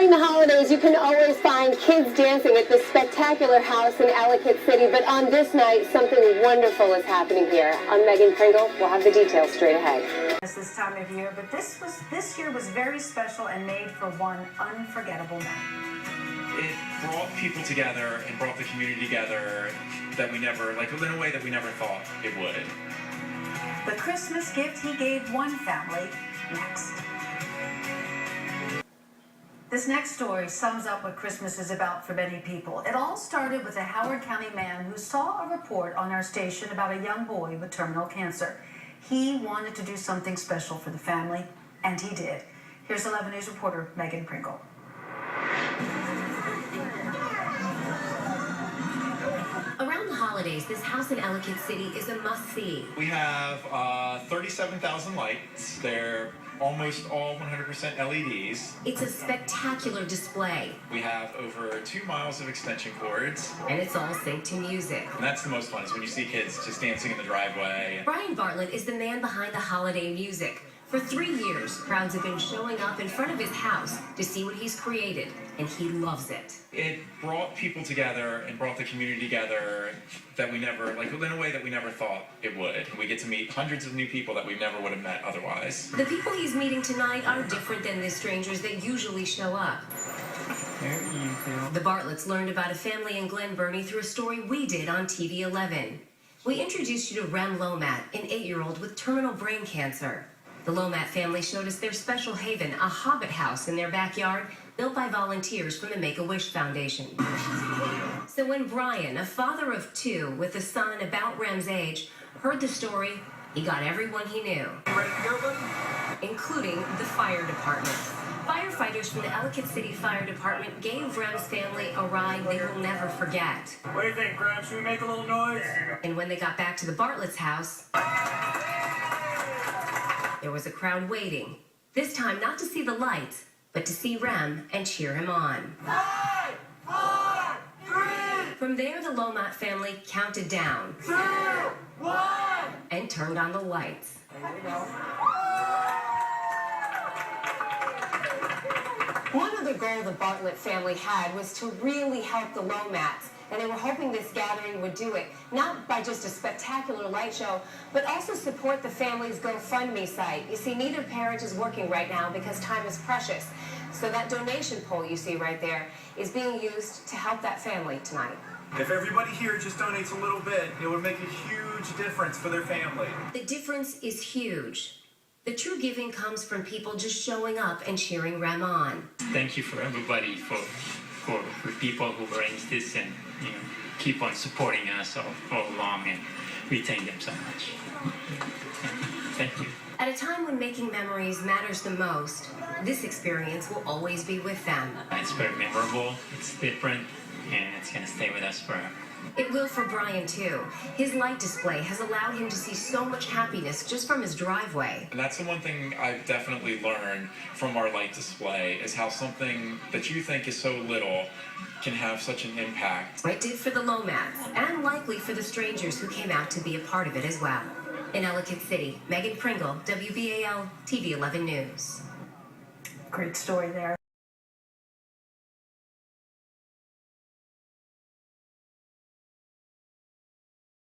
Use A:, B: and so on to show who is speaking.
A: During the holidays, you can always find kids dancing at this spectacular house in Ellicott City, but on this night, something wonderful is happening here. I'm Megan Pringle. We'll have the details straight ahead.
B: This time of year, but this year was very special and made for one unforgettable night.
C: It brought people together and brought the community together that we never, in a way that we never thought it would.
B: The Christmas gift he gave one family next. This next story sums up what Christmas is about for many people. It all started with a Howard County man who saw a report on our station about a young boy with terminal cancer. He wanted to do something special for the family, and he did. Here's 11 News reporter Megan Pringle.
D: Around the holidays, this house in Ellicott City is a must-see.
C: We have 37,000 lights. They're almost all 100% LEDs.
D: It's a spectacular display.
C: We have over 2 miles of extension cords.
D: And it's all synced to music.
C: And that's the most fun, is when you see kids just dancing in the driveway.
D: Brian Bartlett is the man behind the holiday music. For 3 years, crowds have been showing up in front of his house to see what he's created, and he loves it.
C: It brought people together and brought the community together that we never, in a way that we never thought it would. We get to meet hundreds of new people that we never would have met otherwise.
D: The people he's meeting tonight are different than the strangers that usually show up.
E: There you go.
D: The Bartletts learned about a family in Glen Burnie through a story we did on TV 11. We introduced you to Rem Lomat, an 8-year-old with terminal brain cancer. The Lomat family showed us their special haven, a hobbit house in their backyard, built by volunteers from the Make-A-Wish Foundation. So when Brian, a father of 2 with a son about Rem's age, heard the story, he got everyone he knew, including the fire department. Firefighters from the Ellicott City Fire Department gave Rem's family a ride they will never forget.
F: What do you think, Graham? Should we make a little noise?
D: And when they got back to the Bartlett's house, there was a crowd waiting. This time not to see the lights, but to see Rem and cheer him on.
F: 5, 4, 3.
D: From there, the Lomat family counted down
F: 2, 1.
D: and turned on the lights.
A: One other goal the Bartlett family had was to really help the Lomats, and they were hoping this gathering would do it, not by just a spectacular light show, but also support the family's GoFundMe site. You see, neither parent is working right now because time is precious. So that donation poll you see right there is being used to help that family tonight.
F: If everybody here just donates a little bit, it would make a huge difference for their family.
D: The difference is huge. The true giving comes from people just showing up and cheering Rem on.
E: Thank you for everybody, for people who arranged this and keep on supporting us all along, and we thank them so much. Thank you.
D: At a time when making memories matters the most, this experience will always be with them.
E: It's very memorable, it's different, and it's going to stay with us forever.
D: It will for Brian, too. His light display has allowed him to see so much happiness just from his driveway.
C: And that's the one thing I've definitely learned from our light display, is how something that you think is so little can have such an impact.
D: It did for the Lomats, and likely for the strangers who came out to be a part of it as well. In Ellicott City, Megan Pringle, WBAL-TV 11 News.
B: Great story there.